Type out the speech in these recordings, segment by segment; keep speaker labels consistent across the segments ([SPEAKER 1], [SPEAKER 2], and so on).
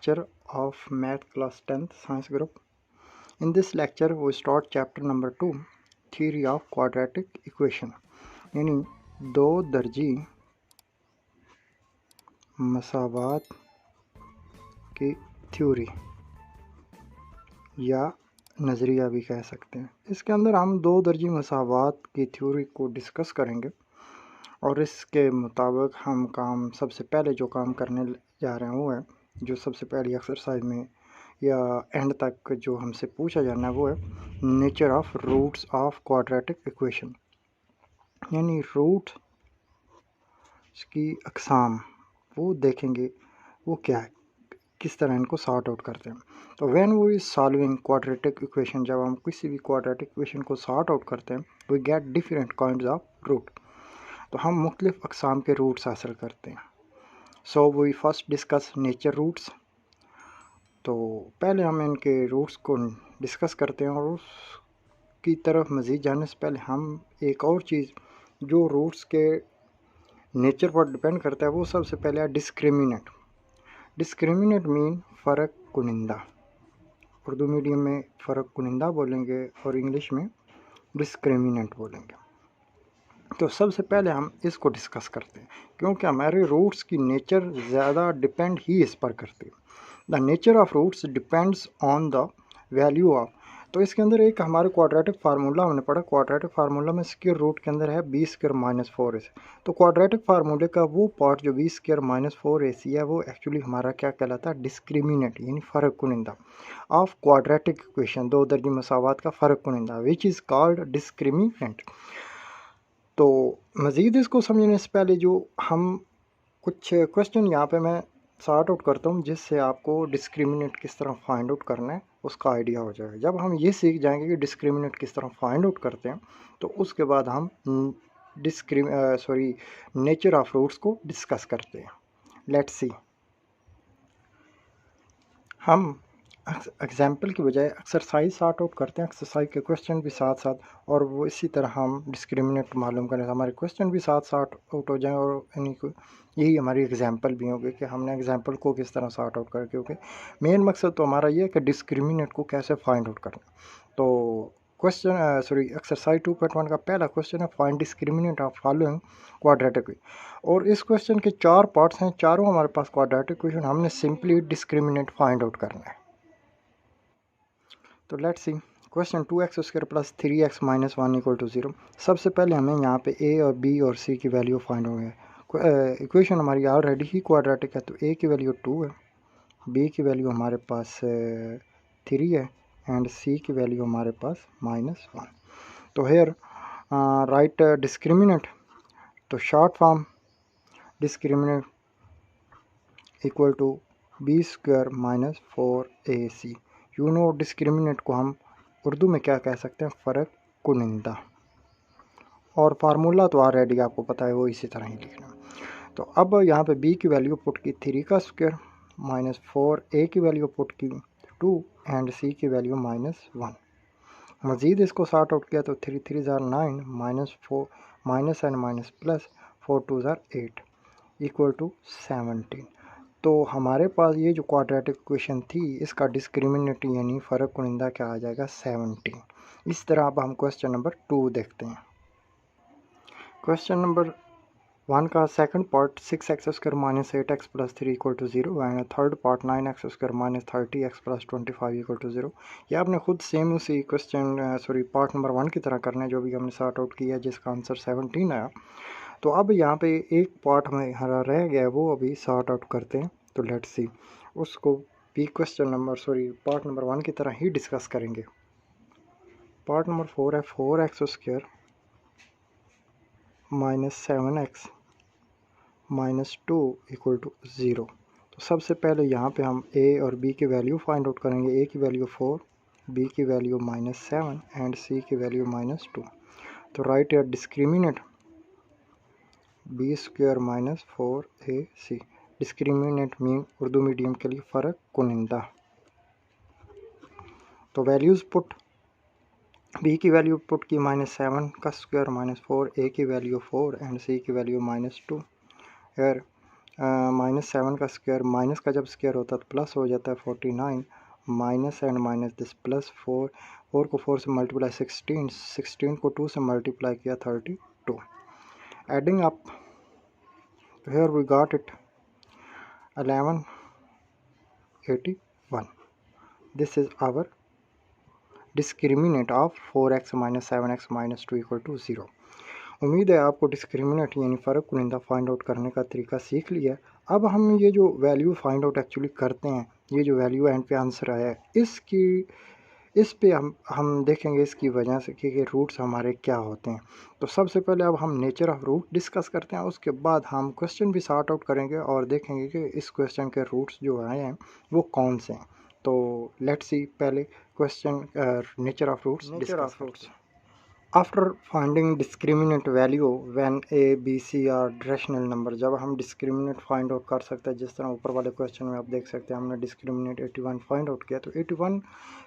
[SPEAKER 1] lecture of Math Class 10th Science Group. In this lecture, we start chapter number 2, Theory of Quadratic Equation, यानी दो दर्जी मसावात की theory या नज़रिया भी कह सकते हैं। इसके अंदर हम दो दर्जी मसावात की थ्योरी को डिस्कस करेंगे और इसके मुताबिक हम सबसे पहले जो काम करने जा रहे हैं वो है जो सबसे पहली एक्सरसाइज में या एंड तक जो हमसे पूछा जाना है वो है nature of roots of quadratic equation, यानी रूट की अकसाम वो देखेंगे वो क्या है, किस तरह इनको सॉर्ट आउट करते हैं। तो when we solving quadratic equation, जब हम किसी भी क्वाड्रेटिक इक्वेशन को सॉर्ट आउट करते हैं we get different kinds of root, तो हम मुख्तलिफ अकसाम के रूट्स हासिल करते हैं। So we first discuss nature roots, तो पहले हम इनके रूट्स को डिस्कस करते हैं और उसकी तरफ मज़ीद जाने से पहले हम एक और चीज़ जो रूट्स के नेचर पर डिपेंड करता है वो सबसे पहले है डिस्क्रिमिनेंट। डिस्क्रिमिनेंट मीन फ़र्क कुनिंदा, उर्दू मीडियम में फ़र्क कुनिंदा बोलेंगे और इंग्लिश में डिस्क्रिमिनेंट बोलेंगे। तो सबसे पहले हम इसको डिस्कस करते हैं क्योंकि हमारे रूट्स की नेचर ज़्यादा डिपेंड ही इस पर करती है। The nature of roots depends on the value of, तो इसके अंदर एक हमारे क्वाड्रेटिक फार्मूला हमने पढ़ा, क्वाड्रेटिक फार्मूला में स्क्वायर रूट के अंदर है बी स्क्वायर माइनस 4ac। तो क्वाड्रेटिक फार्मूले का वो पार्ट जो बी स्क्वायर माइनस 4ac है वो एक्चुअली हमारा क्या कहलाता है, डिस्क्रिमिनेंट, यानी फ़र्क कुनिंदा ऑफ क्वाड्रेटिक इक्वेशन, दो दर्जी मसावात का फ़र्क कुनिंदा, विच इज़ कॉल्ड डिस्क्रिमिनेंट। तो मज़ीद इसको समझने से पहले जो हम कुछ क्वेश्चन यहाँ पे मैं सॉर्ट आउट करता हूँ जिससे आपको डिस्क्रिमिनेंट किस तरह फाइंड आउट करना है उसका आइडिया हो जाएगा। जब हम ये सीख जाएंगे कि डिस्क्रिमिनेंट किस तरह फाइंड आउट करते हैं तो उसके बाद हम नेचर ऑफ रूट्स को डिस्कस करते हैं। लेट्स सी, हम एग्जाम्पल की बजाय एक्सरसाइज सॉर्ट आउट करते हैं, एक्सरसाइज के क्वेश्चन भी साथ साथ, और वो इसी तरह हम डिस्क्रिमिनेंट मालूम करें, हमारे क्वेश्चन भी साथ सॉर्ट आउट हो जाएं और यही हमारी एग्जाम्पल भी होगी कि हमने एग्जाम्पल को किस तरह सॉर्ट आउट करें, क्योंकि मेन मकसद तो हमारा ये है कि डिस्क्रिमिनेंट को कैसे फाइंड आउट करना। तो एक्सरसाइज 2.1 का पहला क्वेश्चन है find discriminant of following quadratic, और इस क्वेश्चन के 4 पार्ट्स हैं, चारों हमारे पास क्वाड्रेटिक इक्वेशन, हमने सिंपली डिस्क्रिमिनेंट फाइंड आउट करना है। तो let's see question 2x square plus 3x minus 1 equal to 0। सबसे पहले हमें यहाँ पे a और b और c की वैल्यू फाइंड हो गया। इक्वेशन हमारी ऑलरेडी ही क्वाड्रेटिक है, तो a की वैल्यू 2 है, b की वैल्यू हमारे पास 3 है एंड c की वैल्यू हमारे पास -1। तो हेयर राइट डिस्क्रिमिनेंट, तो short form discriminant equal to b square minus 4ac। You know discriminant को हम उर्दू में क्या कह सकते हैं, फ़र्क कुनिंदा, और फार्मूला तो ऑलरेडी आपको पता है वो इसी तरह ही लिखना। तो अब यहाँ पे b की वैल्यू पुट की 3 का स्क्वायर माइनस 4, a की वैल्यू पुट की 2 एंड c की वैल्यू -1। मज़ीद इसको सॉर्ट आउट किया तो 3 3 ज़ार 9 minus 4 minus and minus plus 4 2 ज़ार 8 इक्वल टू 17। तो हमारे पास ये जो क्वाड्रेटिक इक्वेशन थी इसका डिस्क्रिमिनेंट यानी फ़र्क कुनिंदा क्या आ जाएगा, 17। इस तरह अब हम क्वेश्चन नंबर 2 देखते हैं। क्वेश्चन नंबर 1 का second part 6x square minus 8x plus 3 equal to 0 and third part 9x square minus 30x plus 25 equal to 0। ये आपने खुद सेम उसी क्वेश्चन पार्ट नंबर 1 की तरह करना है जो भी हमने सॉर्ट आउट किया जिसका आंसर 17 आया। तो अब यहाँ पे एक पार्ट में हरा रह गया वो अभी सॉर्ट आउट करते हैं। तो लेट्स सी, उसको भी पार्ट नंबर 1 की तरह ही डिस्कस करेंगे। पार्ट नंबर 4 है 4x square minus 7x minus 2 equal to 0। तो सबसे पहले यहाँ पे हम a और b की वैल्यू फाइंड आउट करेंगे, a की वैल्यू 4, b की वैल्यू -7 एंड c की वैल्यू -2। तो राइट है discriminant b square minus 4ac। Discriminant mean Urdu medium के लिए फ़र्क कुनिंदा। तो वैल्यूज़ पुट, b की वैल्यू पुट की -7 का स्क्वायर -4, a की वैल्यू 4 एंड c की वैल्यू -2। यार -7 का स्क्वायर, माइनस का जब स्क्वायर होता है तो प्लस हो जाता है 49, minus and minus this plus 4, 4 को 4 से मल्टीप्लाई 16, 16 को 2 से मल्टीप्लाई किया 32, adding up here we got it 1181. This is our discriminant of 4x minus 7x minus 2 equal to 0। उम्मीद है आपको डिस्क्रिमिनेंट यानी फ़र्क कुनिंदा फाइंड आउट करने का तरीका सीख लिया। अब हम ये जो वैल्यू फाइंड आउट एक्चुअली करते हैं, ये जो वैल्यू एंड पे आंसर आया है, इस पे हम देखेंगे इसकी वजह से कि रूट्स हमारे क्या होते हैं। तो सबसे पहले अब हम नेचर ऑफ रूट डिस्कस करते हैं, उसके बाद हम क्वेश्चन भी सॉर्ट आउट करेंगे और देखेंगे कि इस क्वेश्चन के रूट्स जो आए हैं वो कौन से हैं। तो लेट्स सी पहले question nature of roots. After finding discriminant value when A B C are rational number, जब हम डिस्क्रिमिनेंट फाइंड आउट कर सकते हैं, जिस तरह ऊपर वाले क्वेश्चन में आप देख सकते हैं हमने डिस्क्रिमिनेंट 81 फाइंड आउट किया, तो 81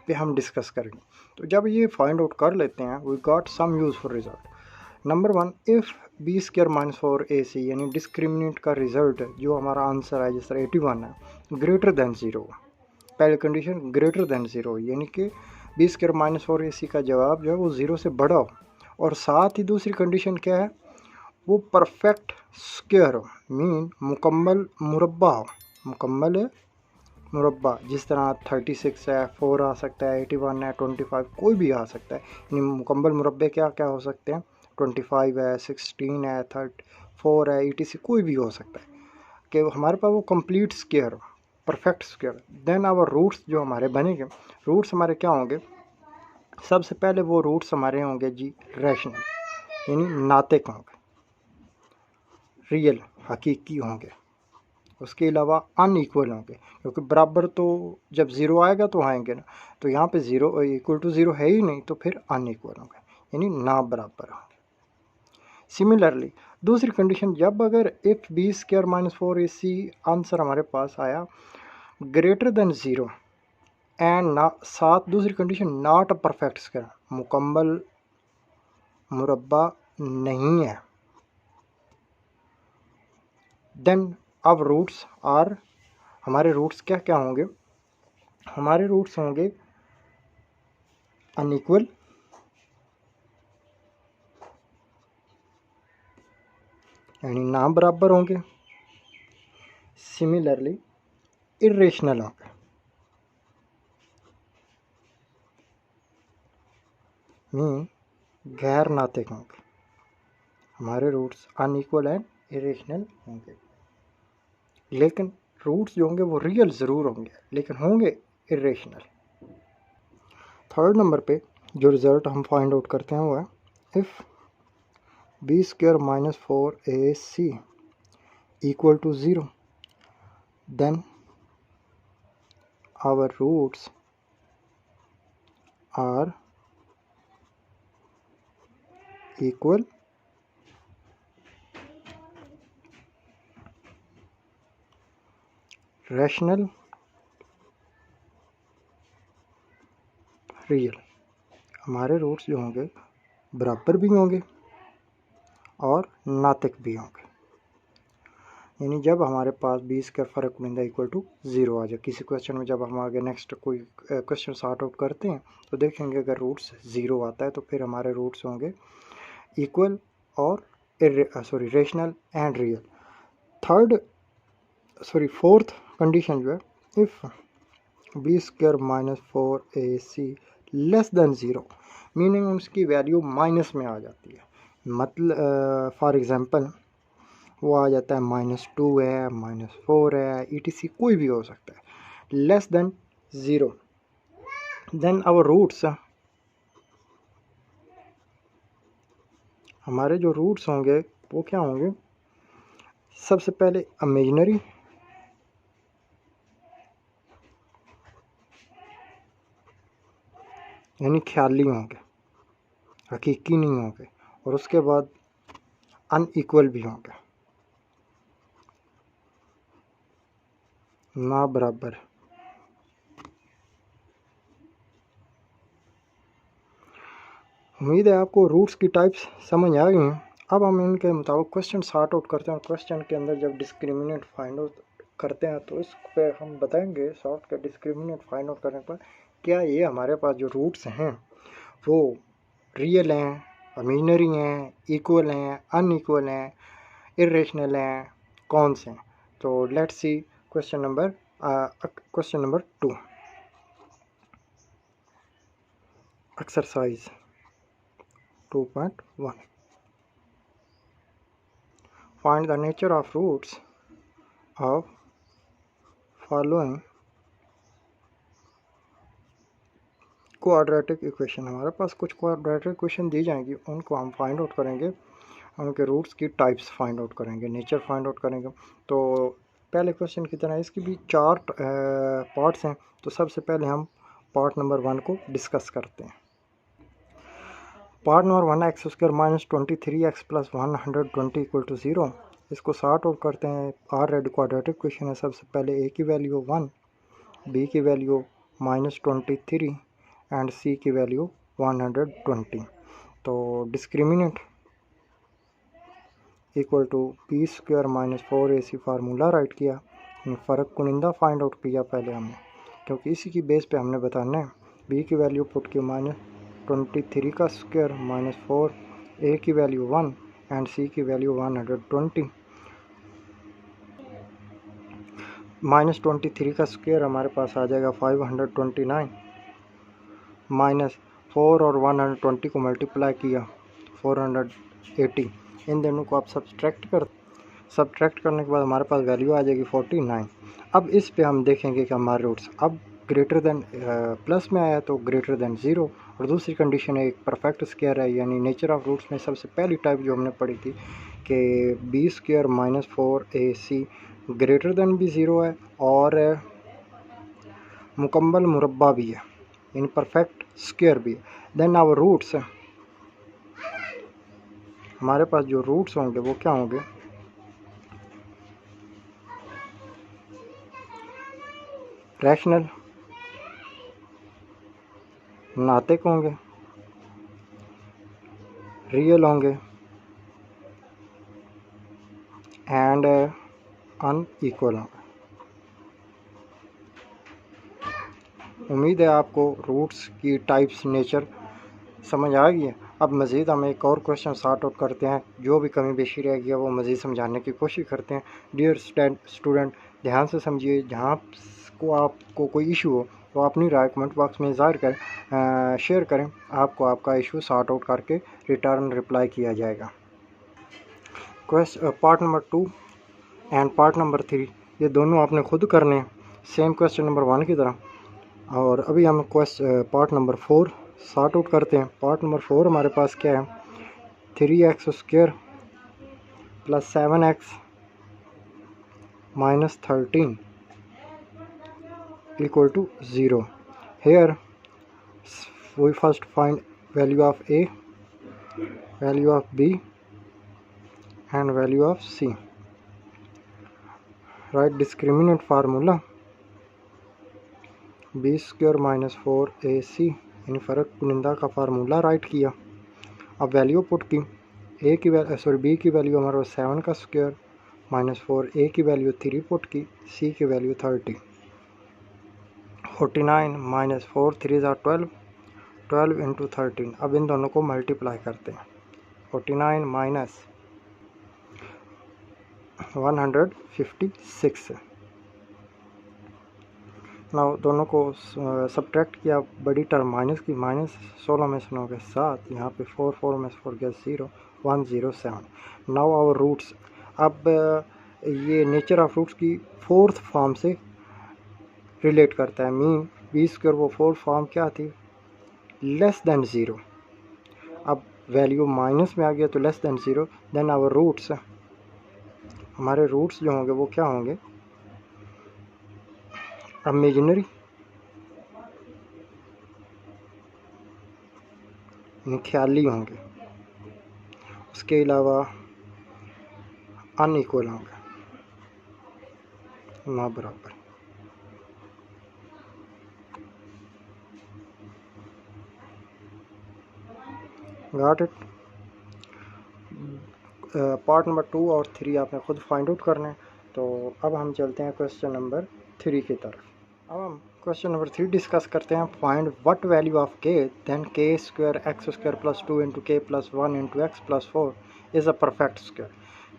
[SPEAKER 1] पे हम डिस्कस करेंगे। तो जब ये फाइंड आउट कर लेते हैं we got some useful result. Number 1, if B square minus 4ac यानी डिस्क्रिमिनेंट का रिजल्ट जो हमारा आंसर है जिस तरह 81 है ग्रेटर दैन 0, पहली कंडीशन ग्रेटर दैन 0 यानी कि बी स्क्वायर माइनस 4ac का जवाब जो है वो 0 से बड़ा हो, और साथ ही दूसरी कंडीशन क्या है, वो परफेक्ट स्क्वायर हो, मीन मुकम्मल मुरब्बा हो, मुकम्मल मुरब्बा, जिस तरह 36 है, 4 आ सकता है, 81 है, 25 कोई भी आ सकता है। यानी मुकम्मल मुरब्बे क्या क्या हो सकते हैं, 25 है, 16 है, 34 है, etc कोई भी हो सकता है कि हमारे पास वो कंप्लीट स्क्वायर हो, perfect square. Then our roots जो हमारे बनेंगे, रूट्स हमारे क्या होंगे, सबसे पहले वो रूट्स हमारे होंगे जी रैशनल यानी नातिक होंगे, रियल हकीकी होंगे, उसके अलावा अनइक्वल होंगे, क्योंकि बराबर तो जब ज़ीरो आएगा तो आएंगे ना, तो यहाँ पे ज़ीरो इक्वल टू ज़ीरो है ही नहीं, तो फिर अनइक्वल होंगे यानी ना बराबर होंगे। सिमिलरली दूसरी कंडीशन, जब अगर if B square minus 4ac answer हमारे पास आया ग्रेटर देन 0 एंड ना, साथ दूसरी condition not a perfect square, मुकम्मल मुरब्बा नहीं है, देन अब रूट्स आर, हमारे रूट्स क्या क्या होंगे, हमारे रूट्स होंगे अनइक्वल, यानी ना बराबर होंगे, सिमिलरली इरेशनल होंगे, मीन गैर नातिक होंगे, हमारे रूट्स अनइक्वल एंड इरेशनल होंगे, लेकिन रूट्स जो होंगे वो रियल ज़रूर होंगे लेकिन होंगे इरेशनल। थर्ड नंबर पे जो रिज़ल्ट हम फाइंड आउट करते हैं वो है if B square minus 4ac equal to 0 then our roots are equal rational real, हमारे रूट्स जो होंगे बराबर भी होंगे और नातिक भी होंगे, यानी जब हमारे पास 20 का फ़र्क मिलता है इक्वल टू 0 आ जाए। किसी क्वेश्चन में जब हम आगे नेक्स्ट कोई क्वेश्चन सॉर्ट आउट करते हैं तो देखेंगे अगर रूट्स 0 आता है तो फिर हमारे रूट्स होंगे इक्वल और rational and real. Fourth condition जो है if B square minus 4ac less than 0, meaning उसकी वैल्यू माइनस में आ जाती है, मतलब फॉर एग्जांपल वो आ जाता है -2 है, -4 है, etc कोई भी हो सकता है, less than 0, then our roots, हमारे जो रूट्स होंगे वो क्या होंगे, सबसे पहले इमेजिनरी, यानी ख्याली होंगे, हकीकी नहीं होंगे, और उसके बाद अनइक्वल भी होंगे, ना बराबर। उम्मीद है आपको रूट्स की टाइप्स समझ आ गई हैं। अब हम इनके मुताबिक क्वेश्चन सॉर्ट आउट करते हैं। क्वेश्चन के अंदर जब डिस्क्रिमिनेंट फाइंड आउट करते हैं तो इस पे हम बताएंगे सॉर्ट के डिस्क्रिमिनेंट फाइंड आउट करने पर क्या ये हमारे पास जो रूट्स हैं वो रियल हैं, इमेजिनरी हैं, इक्वल हैं, अनइक्वल हैं, इरेशनल हैं, कौन से हैं। तो let's see question number 2 exercise 2.1 find the nature of roots of following quadratic equation. हमारे पास कुछ क्वाड्रेटिक इक्वेशन दी जाएंगी, उनको हम फाइंड आउट करेंगे, उनके रूट्स की टाइप्स फाइंड आउट करेंगे, नेचर फाइंड आउट करेंगे। तो पहले क्वेश्चन की तरह इसकी भी 4 पार्ट्स हैं। तो सबसे पहले हम पार्ट नंबर 1 को डिस्कस करते हैं। Part number 1 X square minus 23x plus 120 equal to 0। इसको सॉर्ट आउट करते हैं। ऑलरेडी क्वाड्रेटिक इक्वेशन है। सबसे पहले ए की वैल्यू 1, बी की वैल्यू -23 एंड सी की वैल्यू 120। तो discriminant equal to B square minus 4ac formula write किया। फ़र्क कुनिंदा फाइंड आउट किया पहले हमने, क्योंकि इसी की बेस पे हमने बताना है। बी की वैल्यू पुट की -23 का स्क्वायर माइनस 4, ए की वैल्यू 1 एंड सी की वैल्यू 120। -23 का स्क्वायर हमारे पास आ जाएगा 529, माइनस 4 और 120 को मल्टीप्लाई किया 480। इन दोनों को आप सब्ट्रैक्ट करने के बाद हमारे पास वैल्यू आ जाएगी 49। अब इस पे हम देखेंगे कि हमारे रूट्स अब ग्रेटर देन प्लस में आया तो ग्रेटर देन 0, और दूसरी कंडीशन है एक परफेक्ट स्क्वायर है। यानी नेचर ऑफ रूट्स में सबसे पहली टाइप जो हमने पढ़ी थी कि B square minus 4ac greater than भी 0 है और मुकम्मल मुरब्बा भी है, इन परफेक्ट स्क्वायर भी है। देन आवर रूट्स, हमारे पास जो रूट्स होंगे वो क्या होंगे, रैशनल, नातिक होंगे, रियल होंगे एंड अनइक्वल होंगे। उम्मीद है आपको रूट्स की टाइप्स नेचर समझ आ गई है। अब मज़ीद हम एक और क्वेश्चन सॉर्ट आउट करते हैं। जो भी कमी बेशी रह गई है वो मज़ीद समझाने की कोशिश करते हैं। डियर स्टूडेंट ध्यान से समझिए, जहाँ को आपको कोई इशू हो तो अपनी राय कमेंट बॉक्स में ज़ाहिर करें, शेयर करें। आपको आपका इशू सॉर्ट आउट करके रिटर्न रिप्लाई किया जाएगा। Part number 2 and part number 3 ये दोनों आपने खुद करने हैं, सेम क्वेश्चन नंबर 1 की तरह। और अभी हम पार्ट नंबर 4 सॉर्ट आउट करते हैं। पार्ट नंबर 4 हमारे पास क्या है, 3x square plus 7x minus 13 equal to 0. Here we first find value of a, value of b and value of c. Write discriminant formula b square minus 4ac, इन फ़र्क कुनिंदा का formula write किया। अब value put की, ए की value B की value हमारे पास 7 का square minus 4, ए की वैल्यू 3 पुट की, सी की वैल्यू 30। 49 माइनस 4 3 ज़ा 12, 12 इंटू 13। अब इन दोनों को मल्टीप्लाई करते हैं। 49 माइनस 156। नाउ दोनों को सब्ट्रैक्ट किया, बड़ी टर्म माइनस की, माइनस 16 में से 9 गया 7, यहाँ पे 4 में से 4 गया 0, 107। नाउ आवर रूट्स, अब ये नेचर ऑफ रूट्स की फोर्थ फॉर्म से रिलेट करता है। मीन बी स्क्वायर वो फोर्थ फॉर्म क्या थी, लेस देन 0। अब वैल्यू माइनस में आ गया तो less than 0। Then our roots, हमारे रूट्स जो होंगे वो क्या होंगे, इमेजिनरी, ख्याली होंगे, उसके अलावा अनइक्वल होंगे, ना बराबर। Got it. पार्ट नंबर 2 और 3 आपने खुद फाइंड आउट करना है। तो अब हम चलते हैं क्वेश्चन नंबर 3 की तरफ। अब हम क्वेश्चन नंबर 3 डिस्कस करते हैं। Find what value of k then k square x square plus 2 into k plus 1 into x plus 4 is a perfect square.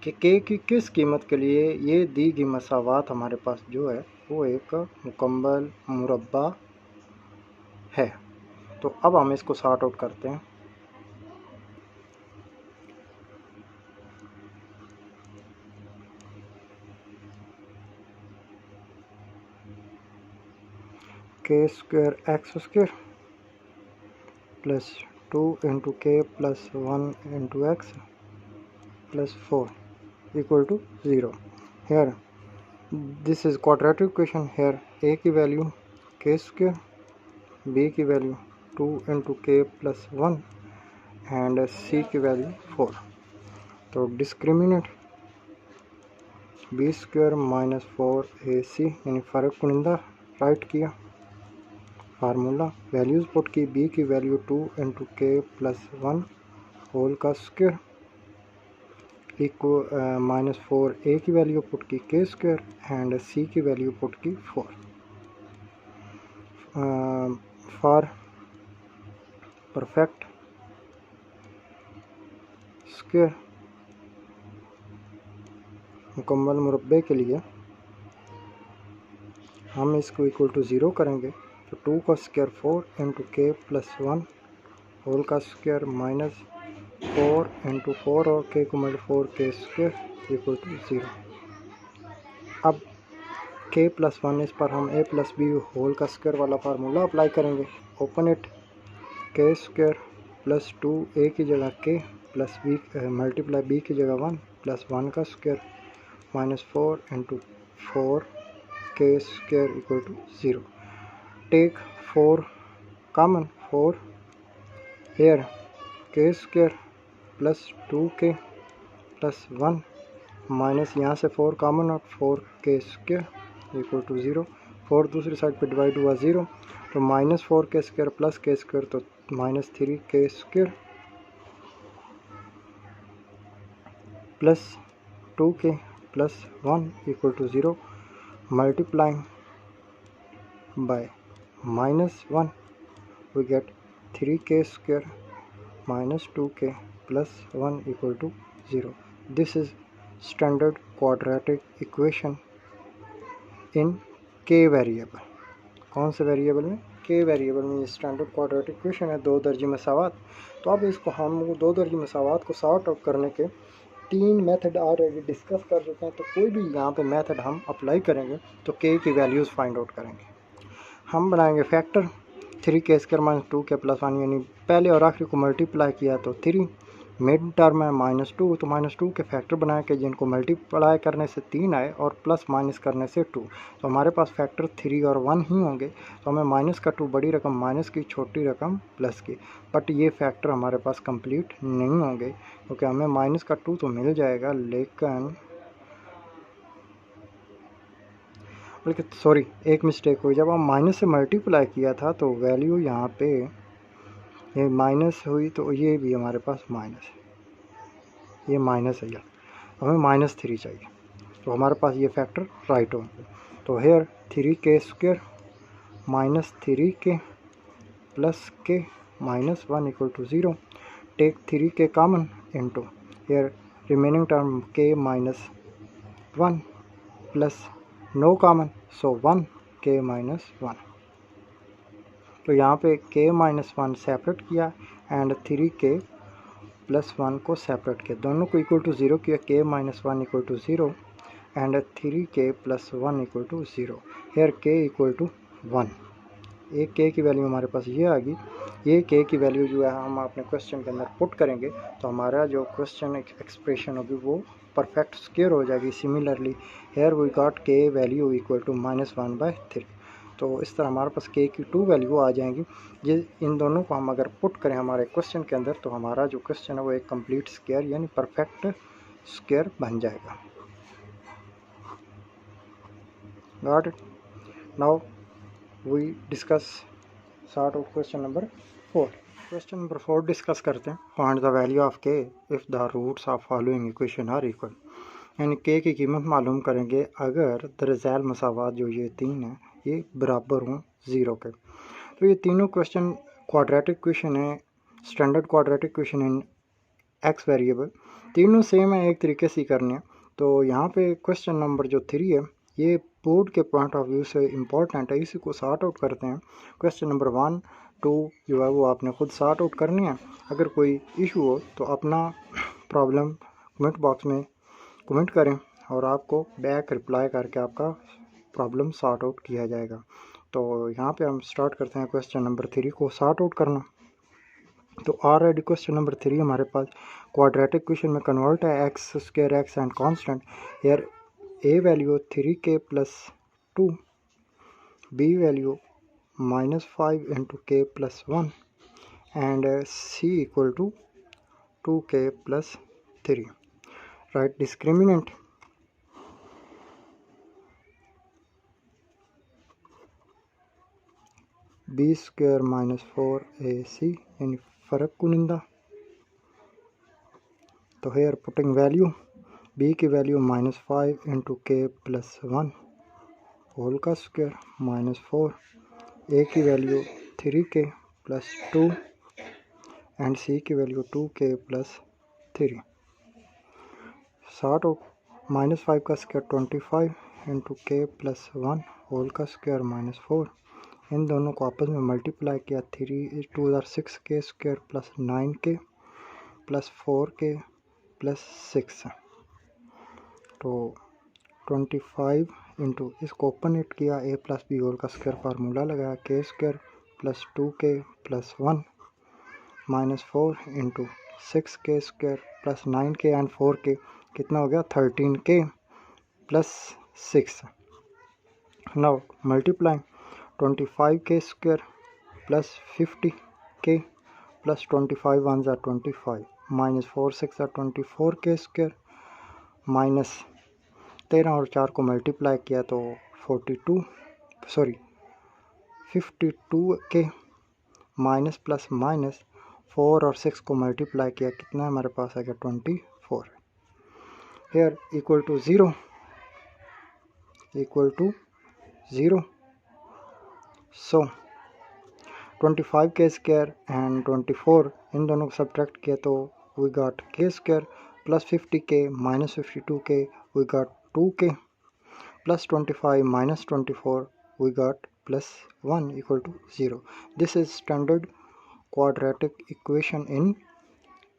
[SPEAKER 1] कि के की किस कीमत के लिए ये दी गई मसावात हमारे पास जो है वो एक मुकम्मल मुरब्बा है। तो अब हम इसको सॉर्ट आउट करते हैं। K square x square plus 2 into k plus 1 into x plus 4 equal to 0। Here this is quadratic equation. Here a की वैल्यू के स्क्वायर, बी की value 2 into k plus 1 and सी की value 4। तो discriminant B square minus 4ac यानी फ़र्क कुनिंदा right किया। Formula values put की, B की value 2 into k plus 1 whole का स्क्वायर इक्व माइनस 4a की वैल्यू पुट की के स्क्वायर एंड सी की वैल्यू पुट की 4। फॉर परफेक्ट स्क्वायर मुकम्मल मुरब्बे के लिए हम इसको इक्वल टू 0 करेंगे। तो 2 का square 4 into k plus 1 whole का स्क्वायर माइनस 4 इंटू 4 और के को मल्टी 4 के स्क्वायर इक्वल टू 0। अब के प्लस 1 इस पर हम ए प्लस बी होल का स्क्वायर वाला फार्मूला अप्लाई करेंगे। ओपन इट, के स्क्वायर प्लस 2 ए की जगह के प्लस बी मल्टीप्लाई बी की जगह 1 प्लस 1 का स्क्वायर माइनस 4 इंटू 4 के square equal to 0। Take 4 common 4 here k square plus 2k plus 1 minus यहाँ से 4 कॉमन और 4 के स्क्वायर इक्वल टू 0। 4 दूसरी साइड पे डिवाइड हुआ 0, तो माइनस 4 के स्क्वायर प्लस के स्क्वायर तो minus 3 K square plus 2k plus 1 equal to 0 multiplying by minus 1 we get 3k square minus 2k plus 1 equal to 0. This is standard quadratic equation in k variable. कौन से variable में? k variable में। ये standard quadratic equation है, दो दर्जी मसावात। तो अब इसको हम दो दर्जी मसावात को सॉर्ट आउट करने के 3 मेथड ऑलरेडी डिस्कस कर चुके हैं। तो कोई भी यहाँ पे मेथड हम अप्लाई करेंगे तो k की वैल्यूज़ फाइंड आउट करेंगे। हम बनाएंगे factor 3k square minus 2k plus 1 यानी पहले और आखिरी को मल्टीप्लाई किया तो 3, मिड टर्म है माइनस 2 तो माइनस 2 के फैक्टर बनाए के जिनको मल्टीप्लाई करने से 3 आए और प्लस माइनस करने से 2। तो हमारे पास फैक्टर 3 और 1 ही होंगे। तो हमें माइनस का 2 बड़ी रकम माइनस की, छोटी रकम प्लस की। बट ये फैक्टर हमारे पास कंप्लीट नहीं होंगे क्योंकि हमें माइनस का 2 तो मिल जाएगा लेकिन सॉरी एक मिस्टेक हुई। जब हम माइनस से मल्टीप्लाई किया था तो वैल्यू यहाँ पे ये माइनस हुई तो ये भी हमारे पास माइनस है, ये माइनस है, हमें -3 चाहिए। तो हमारे पास ये फैक्टर राइट होंगे। तो here 3k square minus 3k plus k minus 1 equal to 0। Take 3k common into here remaining term k minus 1 plus no common so 1k minus 1। तो यहाँ पे k माइनस 1 सेपरेट किया एंड 3k प्लस 1 को separate किया, दोनों को equal to 0 किया। k minus 1 equal to 0 and 3k plus 1 equal to 0। Here k equal to 1। एक k की वैल्यू हमारे पास ये आ गई। ये k की वैल्यू जो है हम अपने क्वेश्चन के अंदर पुट करेंगे तो हमारा जो क्वेश्चन एक्सप्रेशन होगी वो परफेक्ट स्क्वायर हो जाएगी। Similarly here we got k value equal to -1/3। तो इस तरह हमारे पास k की 2 वैल्यू आ जाएंगी। ये इन दोनों को हम अगर पुट करें हमारे क्वेश्चन के अंदर तो हमारा जो क्वेश्चन है वो एक कंप्लीट स्क्वायर यानी परफेक्ट स्क्वायर बन जाएगा। Got it? Now we discuss sort out question number 4, question number 4 discuss करते हैं। Find the value of K if the roots of following equation are equal. यानी के की कीमत मालूम करेंगे अगर दरअसल मसावात जो ये 3 हैं ये बराबर हों 0 के। तो ये तीनों क्वेश्चन क्वाड्रेटिक क्वेश्चन है, standard quadratic question in x variable, तीनों सेम है, एक तरीके से करने हैं। तो यहाँ पे क्वेश्चन नंबर जो 3 है ये बोर्ड के पॉइंट ऑफ व्यू से इम्पोर्टेंट है, इसी को सॉर्ट आउट करते हैं। क्वेश्चन नंबर 1, 2 जो है वो आपने खुद सॉर्ट आउट करनी है। अगर कोई इशू हो तो अपना प्रॉब्लम कमेंट बॉक्स में कमेंट करें और आपको बैक रिप्लाई करके आपका प्रॉब्लम सॉर्ट आउट किया जाएगा। तो यहाँ पे हम स्टार्ट करते हैं क्वेश्चन नंबर 3 को सॉर्ट आउट करना। तो ऑलरेडी क्वेश्चन नंबर 3 हमारे पास क्वाड्रेटिक क्वेश्चन में कन्वर्ट है x square x and constant. यार a value 3k + 2, b value -5 × k + 1 and c equal to 2k + 3। Right discriminant b² - 4ac यानी फ़र्क कुनिंदा। तो हेयर पुटिंग वैल्यू b की वैल्यू -5 × k + 1 होल का स्क्वायर -4, a की वैल्यू 3k + 2 एंड c की value 2k + 3। Sort out -5 का square 25 × k + 1 whole का स्क्वायर -4, इन दोनों को आपस में मल्टीप्लाई किया 3 2 6k² + 9k + 4k + 6। तो 25 इंटू इसको ओपन इट किया a + b होल का स्क्वायर फार्मूला लगाया k² + 2k + 1 -4 into 6k² + 9k and 4k कितना हो गया 13k + 6। Now multiply 25k² + 50k + 25 1 = 25 -4 6 = 24k² -13 और 4 को मल्टीप्लाई किया तो 52k माइनस प्लस माइनस 4 और 6 को मल्टीप्लाई किया कितना हमारे पास आ गया 24। Here equal to 0 so 25k² and 24 इन दोनों को सब्ट्रैक्ट किया तो we got k² + 50k - 52k we got 2k + 25 - 24 we got +1 equal to 0. This is standard quadratic equation in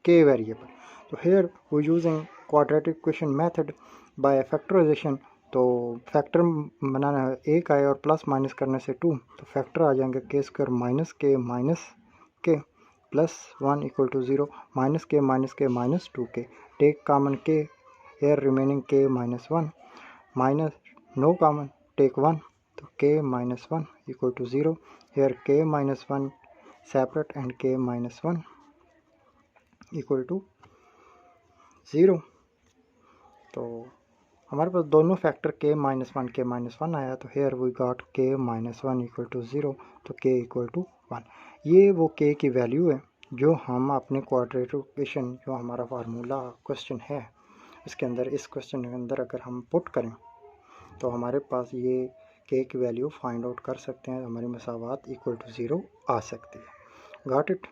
[SPEAKER 1] k variable. So here we're using quadratic equation method by factorization. तो factor बनाना है एक आए और plus minus करने से 2, तो factor आ जाएंगे k² - k +1 equal to 0 -k - 2k take common k here remaining k -1 minus no common take 1 तो k -1 equal to 0 here k -1 separate and k -1 equal to 0। तो हमारे पास दोनों फैक्टर k -1 आया तो here we got k -1 equal to 0 तो k equal to 1। ये वो k की वैल्यू है जो हम अपने क्वाड्रेटिक इक्वेशन जो हमारा फार्मूला क्वेश्चन है इसके अंदर, इस क्वेश्चन के अंदर अगर हम पुट करें तो हमारे पास ये k की वैल्यू फाइंड आउट कर सकते हैं, हमारी मसावात इक्वल टू 0 आ सकती है। Got it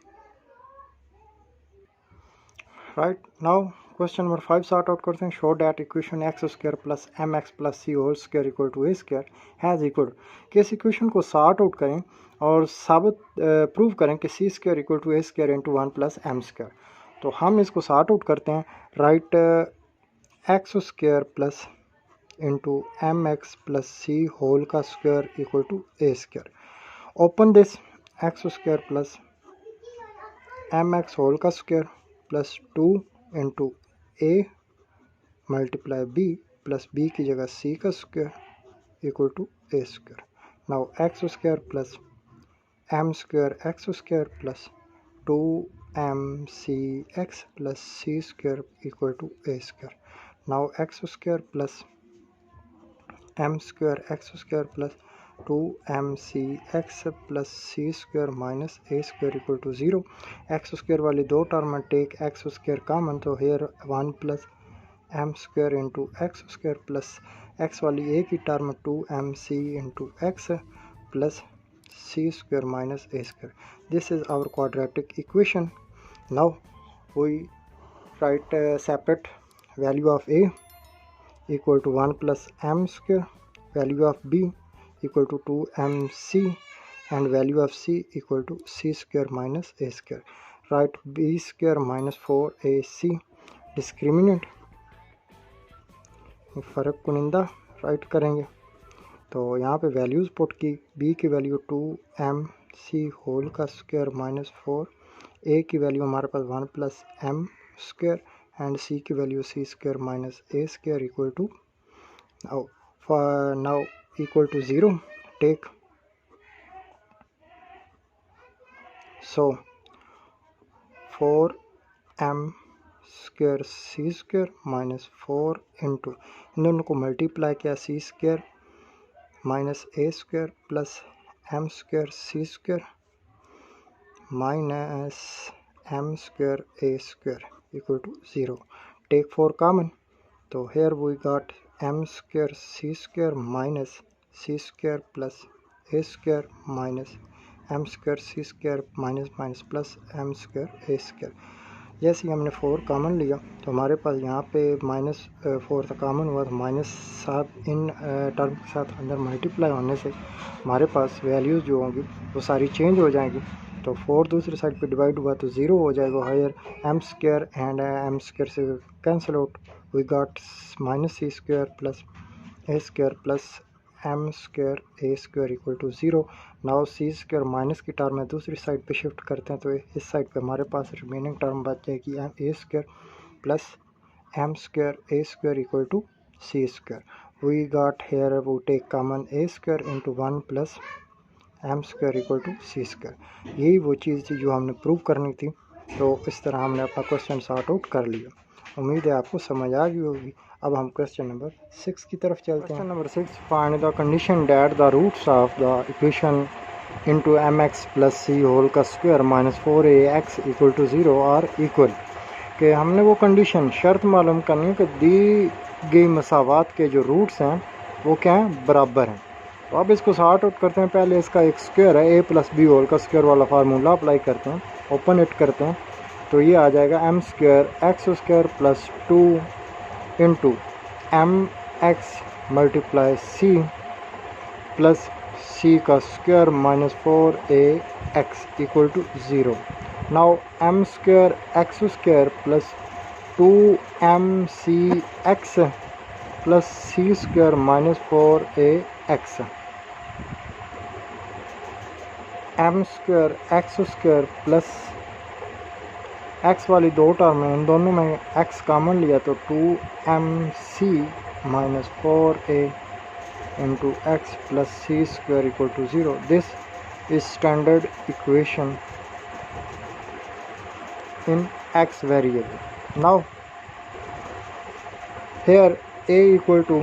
[SPEAKER 1] right. Now question number 5 sort out करते हैं। Show that equation x² + mx + c whole square equal to a² has equal कि इस इक्वेशन को सॉर्ट आउट करें और साबित प्रूव करें कि c² equal to a² × 1 + m²। तो हम इसको सॉर्ट आउट करते हैं। Right x² into mx plus c whole का square equal to a²। Open this x² plus mx whole का square plus 2 into a multiply b plus b की जगह c का square equal to a²। Now x² plus m² x² plus 2mcx plus c² equal to a²। Now x² plus m² x² plus 2mcx plus C square minus A square equal to 0। X square वाली दो term take x square common, तो here 1 plus m square into x square plus x वाली एक ही term 2mc into x plus C square minus A square. This is our quadratic equation. Now we write separate value of a equal to 1 plus m square, value of b equal to 2mc and value of c equal to c square minus a square. Write b square minus 4ac discriminant, फ़र्क कुनिंदा right करेंगे। तो यहाँ पे values put की, b की value 2mc whole का square minus 4, a की value हमारे पास 1 plus m square and c की value c square minus a square equal to now equal to 0. Take so 4m square c square minus 4 into इन दोनों को multiply किया, c square minus a square plus m square c square minus m square a square equal to 0. Take 4 common, so here we got m square c square minus c square plus a square minus m square c square minus minus plus m square a square। जैसे ही हमने 4 common लिया तो हमारे पास यहाँ पे minus 4 common हुआ, तो minus 7 in term के साथ अंदर मल्टीप्लाई होने से हमारे पास वैल्यूज़ जो होंगी वो सारी चेंज हो जाएंगी। तो 4 दूसरी साइड पे डिवाइड हुआ तो 0 हो जाएगा। Here m square and m square से cancel out, we got minus c square plus a square plus m square a square equal to 0। Now c square minus की टर्म है दूसरी साइड पे शिफ्ट करते हैं, तो इस साइड पे हमारे पास रिमेनिंग टर्म बच जाएगी a square plus m square a square equal to c square. We got here वो take common a square into 1 plus m square equal to c square. यही वो चीज़ थी जो हमने प्रूव करनी थी। तो इस तरह हमने अपना क्वेश्चन सॉर्ट आउट कर लिया। उम्मीद है आपको समझ आ गई होगी। अब हम क्वेश्चन नंबर 6 की तरफ चलते हैं। Question number 6, find the condition that the roots of the equation into m x plus C whole का square minus 4ax equal to 0 are equal. कि हमने वो कंडीशन शर्त मालूम करनी है कि दी गई मसावात के जो रूट्स हैं वो क्या हैं, बराबर हैं। तो अब इसको सॉर्ट आउट करते हैं। पहले इसका एक स्क्वायर है, a प्लस बी होल का स्क्वायर वाला फार्मूला अप्लाई करते हैं, ओपन इट करते हैं, तो ये आ जाएगा m square x square plus 2 into m x multiply c plus c का square minus 4ax equal to 0। Now m square x square plus 2mcx plus C square minus 4ax, m square x square plus x वाली दो term है, इन दोनों में x common लिया तो 2mc minus 4a into x plus C square equal to 0। This is standard equation in x variable. Now here a equal to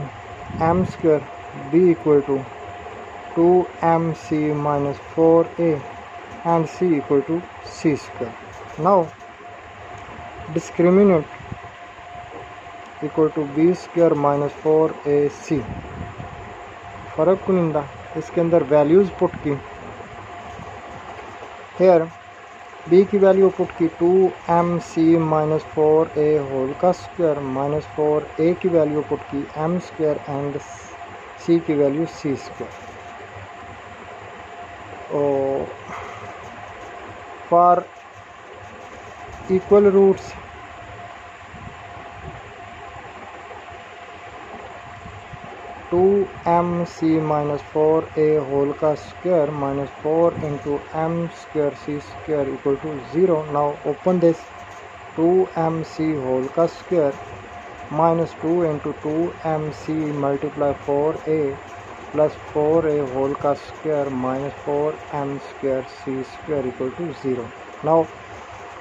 [SPEAKER 1] m square, b equal to 2mc minus 4a and c equal to c square. Now discriminant equal to b square minus 4ac। फ़र्क कुनिंदा इसके अंदर values put की। Here b की value put की 2mc minus 4a whole का square minus 4a की value put की m स्क्वायर एंड c की वैल्यू c स्क्वायर। और for equal roots to mc minus 4a whole का square minus 4 into m square c square equal to 0। Now open this 2mc whole का square minus 2 into 2mc multiply 4a plus 4a whole का square minus 4m square c square equal to 0। Now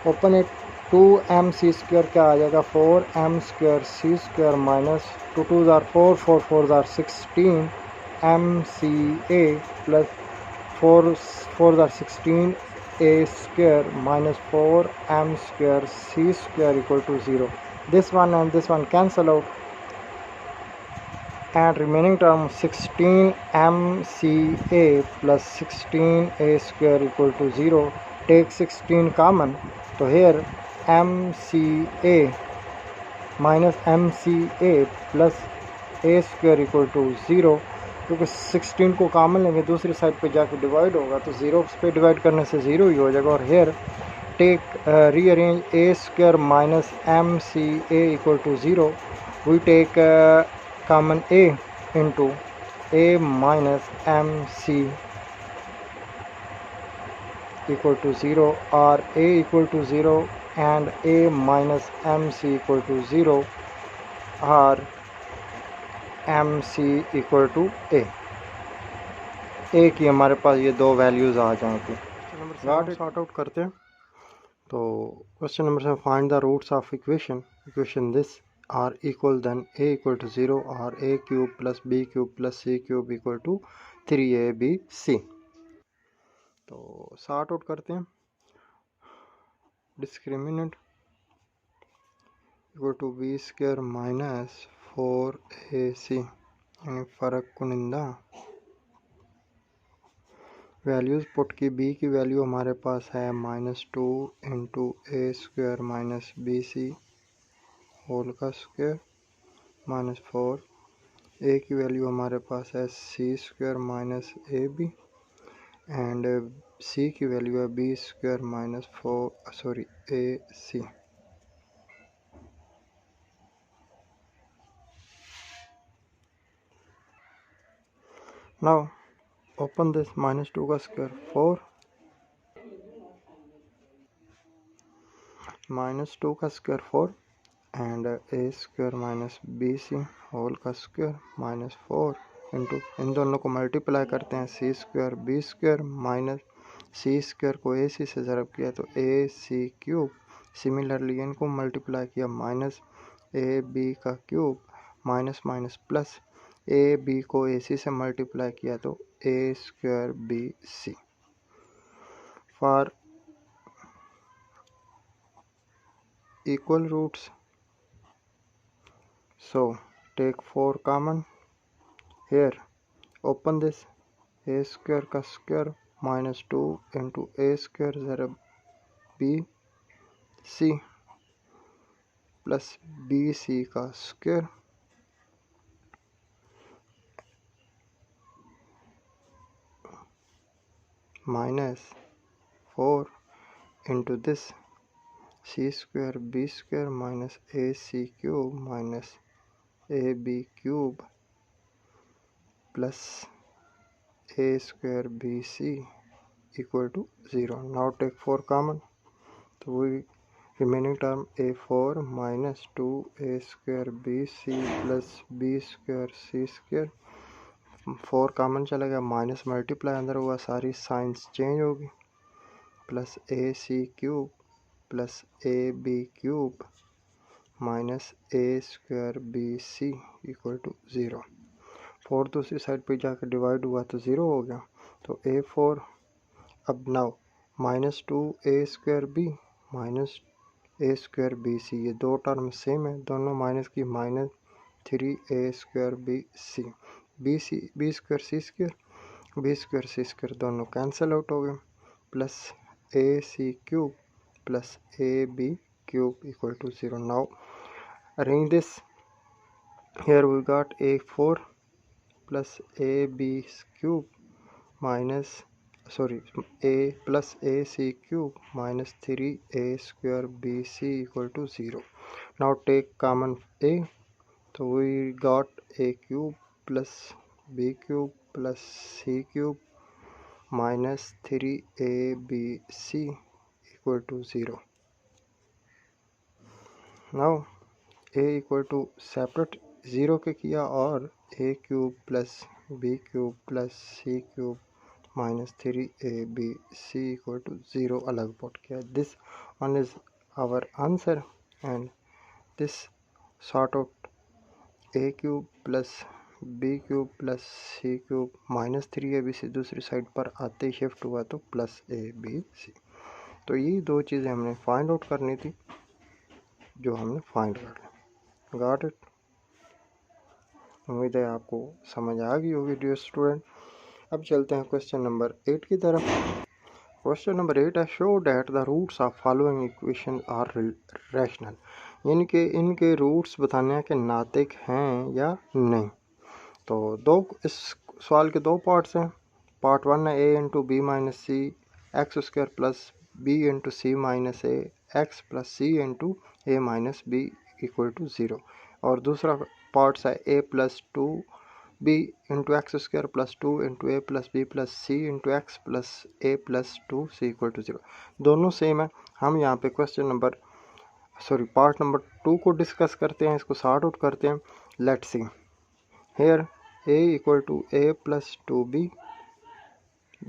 [SPEAKER 1] open it 2mc square क्या आ जाएगा 4m square c square minus 2 2 4 4 4 16 mca plus 4 are 16 a square minus 4 m square c square equal to 0. This one and this one cancel out, and remaining term 16 mca plus 16 a square equal to 0. Take 16 common, so here mca minus mca plus a square equal to 0, क्योंकि 16 को common लेंगे दूसरी side पे जाके divide होगा तो 0 पे divide करने से 0 ही हो जाएगा. और here take rearrange a square minus mca equal to 0. We take common a into a minus mc equal to 0 और a equal to 0 and a minus mc equal to 0 or mc equal to a की हमारे पास ये दो values आ जाएंगी. Number sort out करते हैं. तो question number 7, find the roots of equation this are equal then a equal to 0 और a cube plus b cube plus c cube equal to 3abc. तो सॉर्ट आउट करते हैं. Discriminant equal to B square minus 4ac, यानी फ़र्क कुनिंदा values put की. b की value हमारे पास है -2 into a square minus b c whole का स्क्वायर माइनस 4. a की वैल्यू हमारे पास है c square minus a b and c की वैल्यू है b square minus 4 a c. Now open this -2 का स्क्वायर 4 -2 का square 4 and a square minus b c whole का स्क्वायर माइनस 4 इंटू इन दोनों को मल्टीप्लाई करते हैं c square b square minus c square को ए सी से ज़रब किया तो ए सी क्यूब. सिमिलरली इनको मल्टीप्लाई किया माइनस ए बी का क्यूब माइनस माइनस प्लस ए बी को ए सी से मल्टीप्लाई किया तो a square B c. For equal roots so take 4 common. Here open this a square का square minus 2 into a square ज़रा b c plus b c का square minus 4 into this c square b square minus a C cube minus a B cube plus a square B C equal to 0. Now take 4 common, तो we remaining term a4 minus 2 a square B c plus b square c square. 4 common चला गया, minus multiply अंदर हुआ, सारी signs change होगी, plus A C cube plus A B cube minus A square B C equal to 0. 4 दूसरी side पे जाकर divide हुआ तो 0 हो गया. तो a4 अब now minus 2 a square b minus A square B c, ये दो टर्म सेम है, दोनों माइनस की minus 3 a square B c. B square c square b square c square दोनों कैंसिल आउट हो गए, plus A C cube plus A B cube equal to 0. Now arrange this. Here we got a4 plus ab cube minus a plus ac cube minus 3a square bc equal to 0. Now take common a, so we got a cube plus b cube plus c cube minus 3abc equal to 0. Now a equal to separate 0 के किया और a cube plus b cube plus c cube minus 3abc equal to 0 अलग put किया. This one is our answer and this sort out a cube plus B cube plus C cube minus 3 ABC दूसरी side पर आते ही shift हुआ तो plus ABC। तो ये दो चीज़ें हमने फाइंड आउट करनी थी जो हमने फाइंड कर ली। Got it? उम्मीद है आपको समझ आ गई होगी डियर स्टूडेंट। अब चलते हैं क्वेश्चन नंबर 8 की तरफ। क्वेश्चन नंबर 8 है show that the roots of following equation are rational, यानी कि इनके रूट्स बताने हैं कि नातिक हैं या नहीं। तो इस सवाल के दो पार्ट्स हैं। पार्ट 1 है a into B minus C X square plus B into C minus A X plus C into A minus B equal to 0, और दूसरा पार्ट्स है a plus 2b into x square plus 2 into A plus B plus C into x plus A plus 2c equal to 0। दोनों same है। हम यहाँ पे part number 2 को discuss करते हैं, इसको सॉर्ट आउट करते हैं। Let's see here a equal to a plus 2b,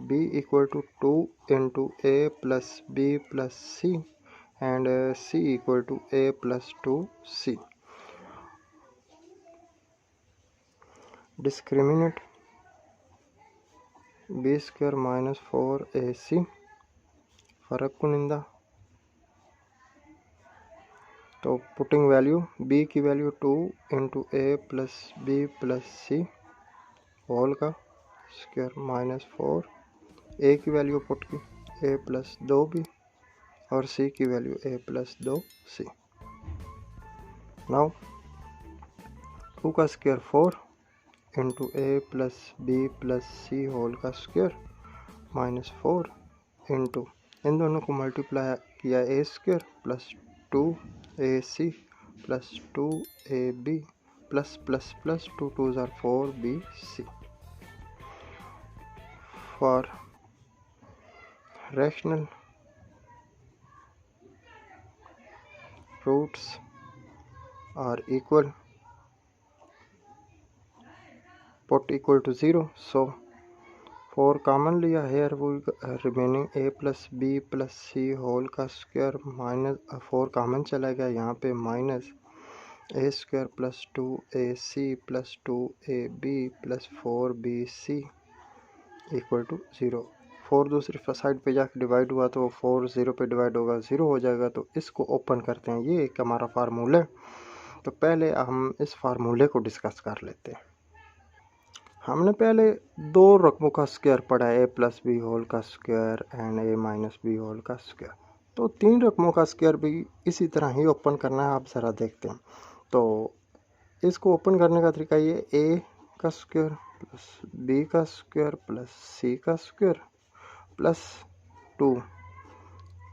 [SPEAKER 1] b equal to 2 into a plus b plus c, and c equal to a plus 2c. Discriminate b square minus 4ac फर्क कुनिंदा। तो putting value b की value 2 into ए plus B plus सी whole का square minus 4, ए की value put की a plus 2b और c की value a plus 2c। Now 2 का square 4 into ए plus B plus सी whole का स्क्वायर माइनस 4 इंटू इन दोनों को मल्टीप्लाई किया a square plus 2ac plus 2ab plus plus plus 2 2s are 4bc। For rational roots are equal put equal to 0, so 4 common लिया, here वो remaining a plus B plus C whole का square minus 4 common चला गया, यहाँ पे minus A square plus 2ac plus 2ab plus 4bc equal to 0। 4 दूसरी side पे जाकर डिवाइड हुआ तो 4 0 पे डिवाइड होगा 0 हो जाएगा। तो इसको ओपन करते हैं, ये एक हमारा फार्मूला है। तो पहले हम इस फार्मूले को डिस्कस कर लेते हैं। हमने पहले दो रकमों का स्क्वायर पढ़ा है, ए प्लस बी होल का square and A minus B whole का स्क्वायर। तो 3 रकमों का स्क्वायर भी इसी तरह ही ओपन करना है, आप ज़रा देखते हैं। तो इसको ओपन करने का तरीका ये, ए का स्क्वायर प्लस बी का स्क्वायर प्लस सी का स्क्वायर प्लस 2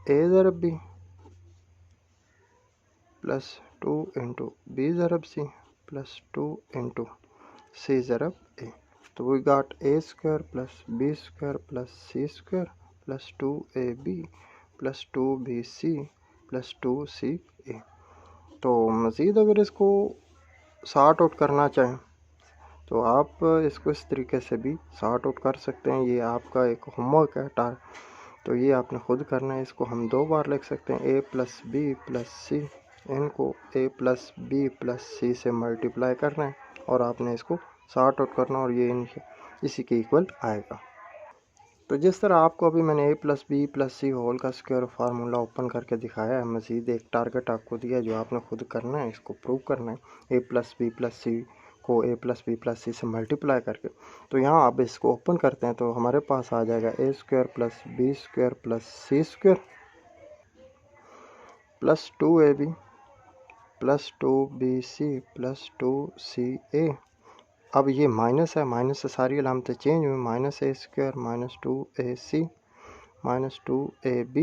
[SPEAKER 1] ए ज़रब बी प्लस 2 इंटू बी ज़रब सी प्लस 2 इंटू सी ज़रब ए। तो we got a square plus b square plus C square plus 2ab plus 2bc plus 2ca। तो मज़ीद अगर इसको sort out करना चाहें तो आप इसको इस तरीके से भी सॉर्ट आउट कर सकते हैं। ये आपका एक होमवर्क है, तो ये आपने खुद करना है। इसको हम 2 बार लिख सकते हैं, a प्लस बी प्लस सी, इनको a प्लस बी प्लस सी से मल्टीप्लाई करना है और आपने इसको सॉर्ट आउट करना और ये इसी के इक्वल आएगा। तो जिस तरह आपको अभी मैंने a plus B plus C whole का स्क्वायर फार्मूला ओपन करके दिखाया है, मज़ीद एक टारगेट आपको दिया है जो आपने खुद करना है, इसको प्रूव करना है a प्लस बी प्लस सी को a प्लस बी प्लस सी से मल्टीप्लाई करके। तो यहाँ आप इसको ओपन करते हैं तो हमारे पास आ जाएगा a square plus b square plus C square plus 2ab plus 2bc plus 2ca। अब ये माइनस है, माइनस से सारी अलामतें चेंज हुई, minus A square minus 2ac minus 2ab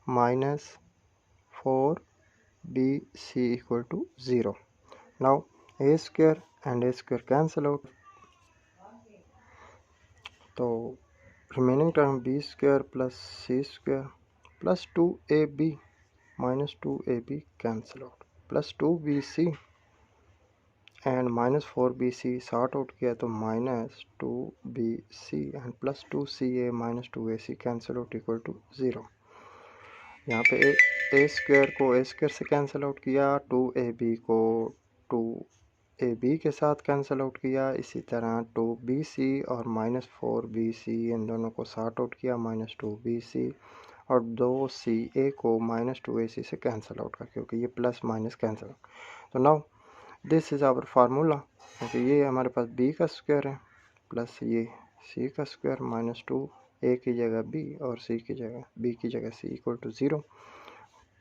[SPEAKER 1] minus 4bc equal to 0। Now a square and a square cancel out, तो remaining term b square plus C square plus 2ab minus 2ab cancel out plus 2bc and minus 4bc sort out किया तो minus 2bc and plus 2ca minus 2ac cancel out equal to 0। यहाँ पे a square को a square से cancel out किया, 2ab को 2 A B के साथ कैंसिल आउट किया, इसी तरह 2BC और -4BC इन दोनों को सॉर्ट आउट किया, -2BC और 2CA को -2AC से कैंसिल आउट कर, क्योंकि ये प्लस माइनस कैंसिल। तो now this is our formula, क्योंकि ये हमारे पास b का स्क्वायर है प्लस ये c का स्क्वायर -2 a की जगह b और c की जगह b की जगह c equal to 0।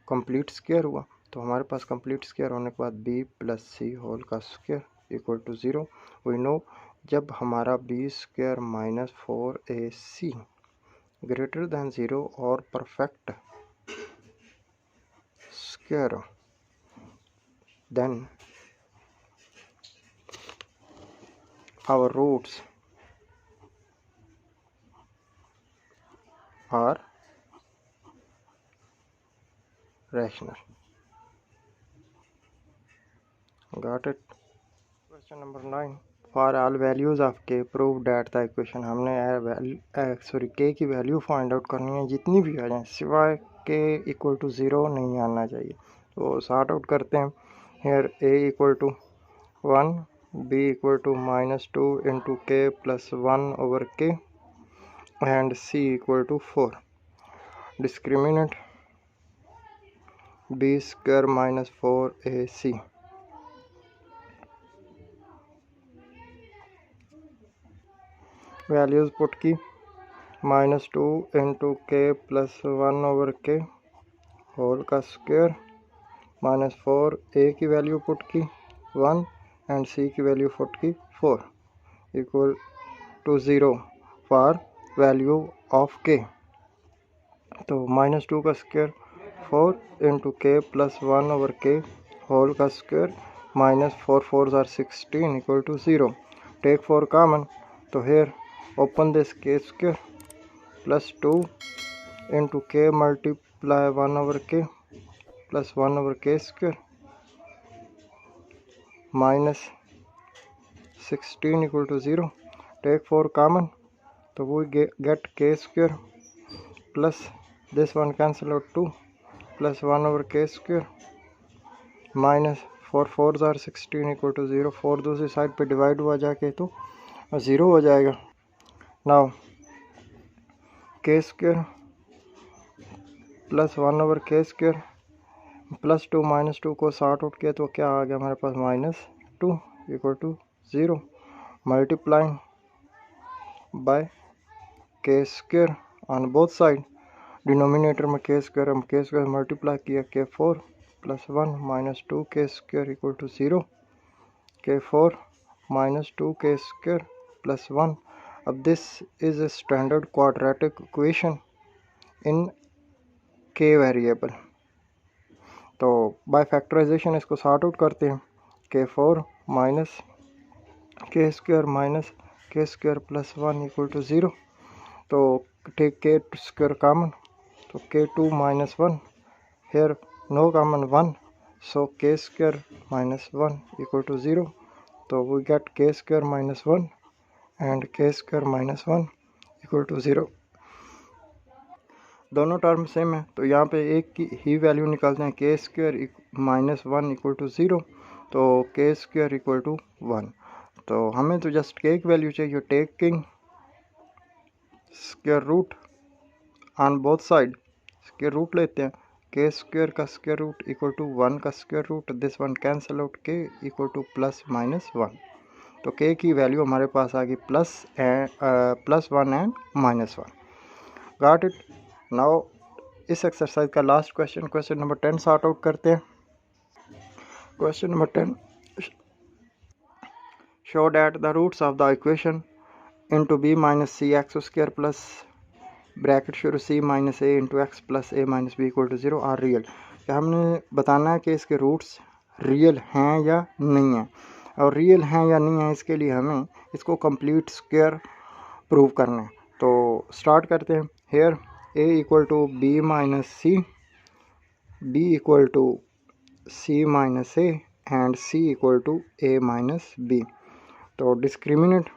[SPEAKER 1] Complete square हुआ, तो हमारे पास कंप्लीट स्क्वायर होने के बाद b प्लस c होल का square equal to 0। We know जब हमारा b square -4ac greater than 0 और perfect square, then our roots are rational. Got it? Question number 9. For all values of k, prove that the equation, हमने k की value find out करनी है, जितनी भी आ जाए सिवाय k इक्वल टू 0 नहीं आना चाहिए। तो सॉर्ट आउट करते हैं। Here a equal to 1, b equal to -2 into k plus 1 over k and c equal to 4. Discriminant b square -4ac. Values put की, -2 into k plus 1 over k whole का square, -4 a की value put की 1 and c की value put की 4 equal to 0 for value of k। तो -2 का square 4 into k plus 1 over k whole का square -4 4 are 16 equal to 0। Take 4 common, तो here open this k square plus 2 into k multiply 1 over k plus 1 over k square -16 equal to 0। Take 4 common, तो we get k square plus this one cancel out 2 plus 1 over k square minus 4 4s are 16 equal to 0। 4 दूसरी side पे divide हुआ जाके तो 0 हो जाएगा। Now k square plus 1 over k square plus 2 -2 को sort out किया तो क्या आ गया हमारे पास -2 equal to 0 multiplying by k square on both side. Denominator में k स्क्वायर, हम k स्क्वायर मल्टीप्लाई किया k4 plus 1 -2 k square equal to 0, k4 -2 k square plus 1। अब this is a standard quadratic equation in k variable. तो by factorisation इसको sort out करते हैं। k4 minus k square plus 1 equal to 0। तो take k square common, तो k2 -1, here no common 1, so k square -1 equal to 0। तो we get k square -1 and k square -1 equal to 0। दोनों term same है, तो यहाँ पे एक की ही वैल्यू निकालते हैं, k स्क्वायर -1 इक्वल टू 0, तो k स्क्वायर इक्वल टू 1। तो हमें तो जस्ट k की वैल्यू चाहिए। Taking square root on both side, square root लेते हैं, k स्क्वायर का स्क्वायर रूट इक्वल टू 1 का square root, this one cancel out, k equal to +-1। तो k की वैल्यू हमारे पास आ गई +1 एंड -1। Got it. नाउ इस एक्सरसाइज का last question number 10 sort out करते हैं। Question number 10, show that the roots of the equation into b - cx² plus bracket शुरू c - a into x plus a - b equal to 0 are real. क्या हमने बताना है कि इसके रूट्स रियल हैं या नहीं हैं, और रियल हैं या नहीं हैं इसके लिए हमें इसको कंप्लीट स्क्वायर प्रूव करना है। तो स्टार्ट करते हैं। Here a equal to b - c, b equal to c - a and c equal to a - b। तो डिस्क्रिमिनेंट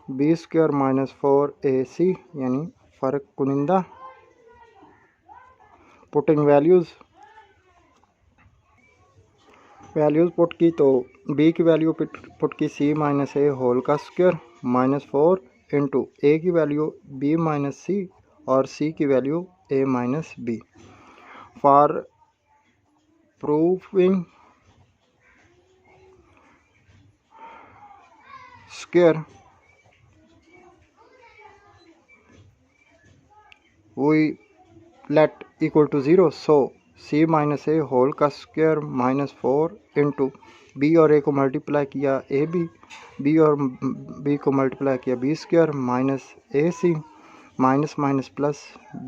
[SPEAKER 1] b स्क्वायर -4ac यानी फ़र्क कुनिंदा, पुटिंग वैल्यूज़ वैल्यूज़ पुट की तो b की वैल्यू पुट की c माइनस ए होल का square -4 into a की वैल्यू b माइनस सी और c की value a minus b. For proving square we let equal to 0, so c minus a whole का square -4 into b और a को multiply किया a b और b को multiply किया b square minus a c minus minus plus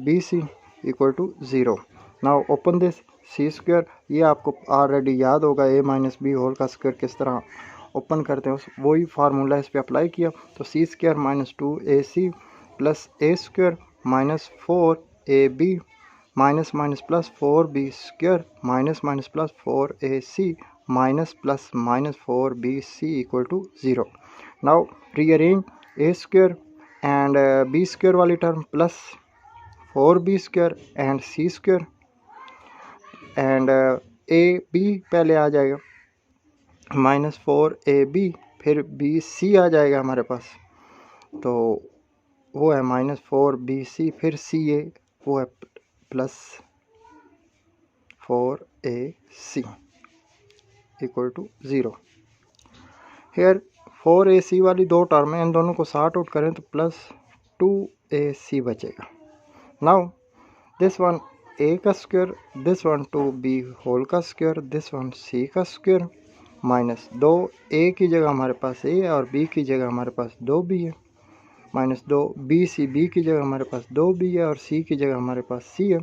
[SPEAKER 1] b C equal to 0। Now open this c square, ये आपको already याद होगा ए माइनस बी होल का स्क्वायर किस तरह ओपन करते हैं, वही फार्मूला इस पर अप्लाई किया तो c square -2ac plus a square -4 a b minus minus plus 4b square minus minus plus 4ac minus plus minus 4bc equal to 0। Now rearrange a square and b square वाली term plus 4b square and c square and a b पहले आ जाएगा -4ab फिर B C आ जाएगा हमारे पास, तो वो है -4bc फिर सी ए वो है plus 4ac equal to 0। Hair 4ac वाली दो टर्म है, इन दोनों को सॉर्ट आउट करें तो प्लस 2ac बचेगा। नाउ दिस वन a का square, this one 2b whole का स्क्वायर, दिस वन c का स्क्वायर माइनस 2 a की जगह हमारे पास a है और b की जगह हमारे पास 2b है -2 b की जगह हमारे पास 2b है और c की जगह हमारे पास c है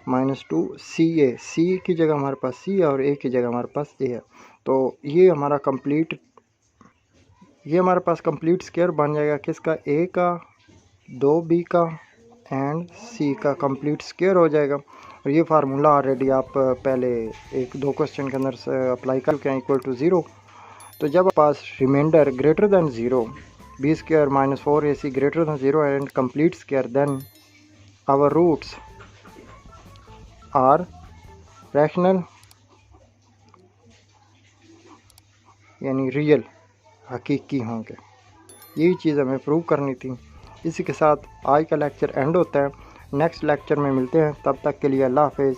[SPEAKER 1] -2ca c की जगह हमारे पास c है और a की जगह हमारे पास a है। तो ये हमारा कंप्लीट स्क्वायर बन जाएगा किसका, a का 2b का एंड c का कंप्लीट स्क्वायर हो जाएगा। और ये फार्मूला ऑलरेडी आप पहले एक दो क्वेश्चन के अंदर से अप्लाई कर चुके हैं इक्वल टू 0। तो जब पास reminder greater than 0 b square -4ac greater than 0 and complete square, then our roots are rational यानी रियल हकीकी होंगे। यही चीज़ हमें प्रूव करनी थी। इसी के साथ आज का लेक्चर एंड होता है, नेक्स्ट लेक्चर में मिलते हैं, तब तक के लिए अल्लाह हाफिज़।